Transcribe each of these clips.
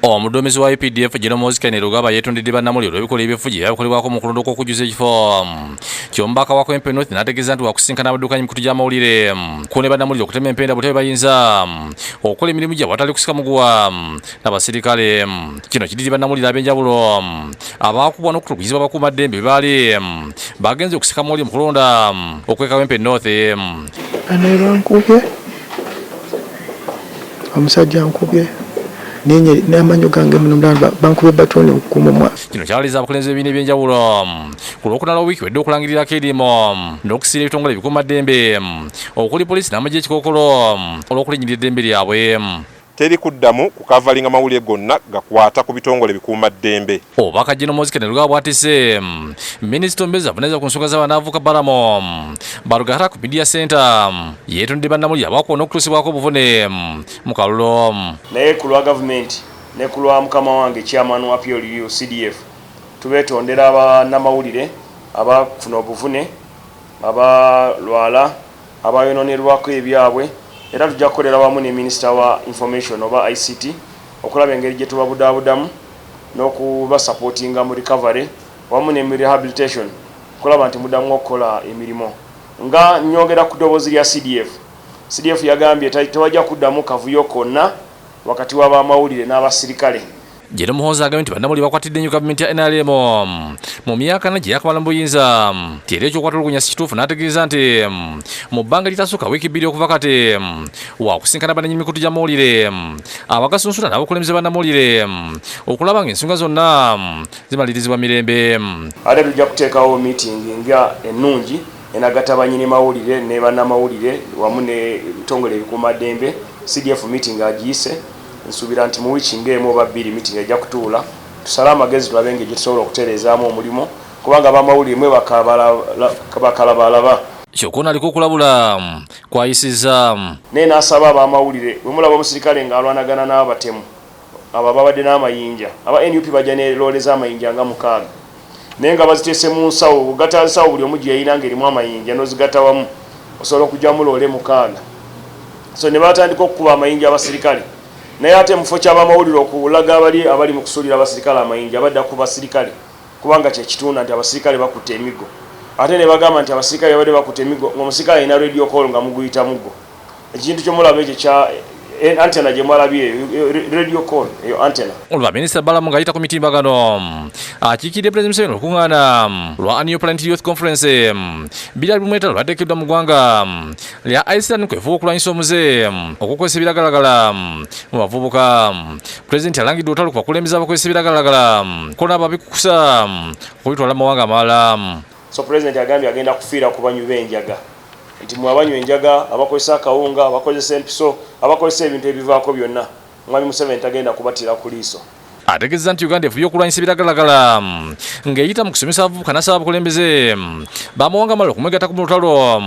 Omuduumizi wa EPDF Muhoozi Rugaba yeetondedde bannamawulire olw'ebikolwa ebyefuge byabikolebwako mu kulonda kw'okujuza ekifo ky'omubaka wa Kwempe North n'ategeeza nti waakusisinkana abaddukanyi mikutu gy'amawulire ku ne bannamawulire okutema empenda butebe bayinza okukola emirimu gyabwe awatali kusika muguwa n'abasirikale. Kino kiddiridde bannamawulire ab'enjawulo abaakubwa n'okutulugunyizibwa abakuumaddembe be baali bagenze okusika amawulire mu kulonda okw'e Kwempe North. Bankubye omusajja nkubye n'amanyo gange muno bankubye batoni okumumwa. Kino kyalaliza abakulembeze b'ebibiina eby'enjawulo ku lwokuna lw'owiiki wedde okulangirirako erimu n'okusiira ebitongole ebikuumaddembe okuli poliisi n'amagye ekikookolo olw'okulinnyirira eddembe lyabwe. Teri kuddamu kukavalinga amawulire gonna gakwata ku bitongole bikuumaddembe. Obubaka Muhoozi Rugaba bw'atise Minisita omubeezi avunaanyizibwa ku nsonga z'abanaavuka Balamu Barugahara ku Media Center yeetondedde bannamawulire abakuba n'okutuusibwako obuvune mu kalulu. Naye ku lwa gavumenti ne ku lwa mukama wange chairman wa PLU CDF tubeetondera bannamawulire abafuna obuvune, abalwala, abayonoonerwako ebyabwe. Era tujja kukolera wamu ne Minister wa Information oba ICT okulaba engeri gye tubabudaabudamu n'okubasupportinga mu recovery wamu ne rehabilitation okulaba nti muddamu okukola emirimu. Nga nnyongera ku ddoboozi lya CDF yagambye tewajja kuddamu kavuyo konna wakati w'abamawulire n'abasirikale. Muhoozi agambye nti bannamawulire bakwatidde nnyo gavumenti ya NRM mu myaka na gye yakamala mu buyinza nti era ekyokwatulugunya si kituufu n'ategeeza nti mu bbanga litasooka wiiki bbiri okuva kati waakusisinkana bannannyini mikutu gy'amawulire abagasunsula n'abakulembeze bannamawulire okulaba ng'ensonga zonna zimalirizibwa mirembe. Ate tujja kuteekawo meeting nga ennungi enagatta bannyini mawulire ne bannamawulire wamu n'ebitongole ebikuumaddembe. CDF meeting agiyise. Nsuubira nti mu wiiki ng'emu oba bbiri meeting ejja kutuula tusale amagezi tulabe engeri gye tusobola okutereezaamu omulimu kubanga abamawulire mwe bakalabalaba. Kyokka aliko okulabula kwayisizza naye n'asaba abamawulire bwe mulaba omusirikale ng'alwanagana n'abatemu abo babadde n'amayinja aba NUP bajja ne loole z'amayinja nga 6 naye nga baziteese mu nsawo ogatta nsawo buli omu gye yayina ng'erimu amayinja n'ozigatta wamu osobola okugyamu loole 6. So ne batandika okukuba amayinja abasirikale. Naye ate mufo ky'abamawulire okulaga abali mu kusuulira abasirikale amayinja badda ku basirikale kubanga kye kitunda nti abasirikale bakutte emigo. Ate ne bagamba nti abasirikale badde bakutte emigo ng'omusirikale alina radio call nga muguyita muggo. Ekintu ky'omulaba ekyo kya antena gye mwalabye radio call eyo antena. Olwa Minisita Balamu ng'ayita ku mitimbagano akiikidde President Museveni olukuŋŋaana lwa Annual Planet Youth Conference 2023 lwateekeddwa mu ggwanga lya Iceland kwefuba okulwanyisa omuze okukozesa ebiragalalagala mu bavubuka. Pulezidenti alangidde olutalo ku bakulembeze abakozesa ebiragalalagala ko n'ababikukusa okubitwala mu mawanga amalala. So Pulezidenti agambye agenda kufiira ku banywi b'enjaga nti mwe abanywa enjaga abakozesa akawunga abakozesa empiso abakozesa ebintu ebivaako byonna Mwami Museveni tagenda kubatira ku liiso. Ategeeza nti Uganda efubye okulwanyisa ebiragalalagala ng'eyita mu kusomesa abavubuka n'asaba abakulembeze b'amawanga amalala okumwegatta ku lutalo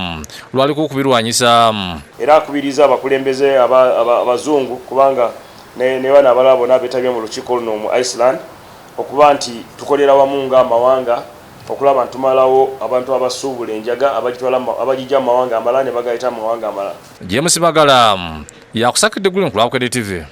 lwaliko okubirwanyisa. Era akubiriza abakulembeze abazungu kubanga ne bano abalala bonna beetabye mu lukiiko luno mu Iceland okuba nti tukolera wamu ng'amawanga okulaba nti tumalawo abantu abasuubula enjaga abagijja mu mawanga amalala ne bagayita mu mawanga amalala. Magala yakusakidde guli mu Bukedde TV.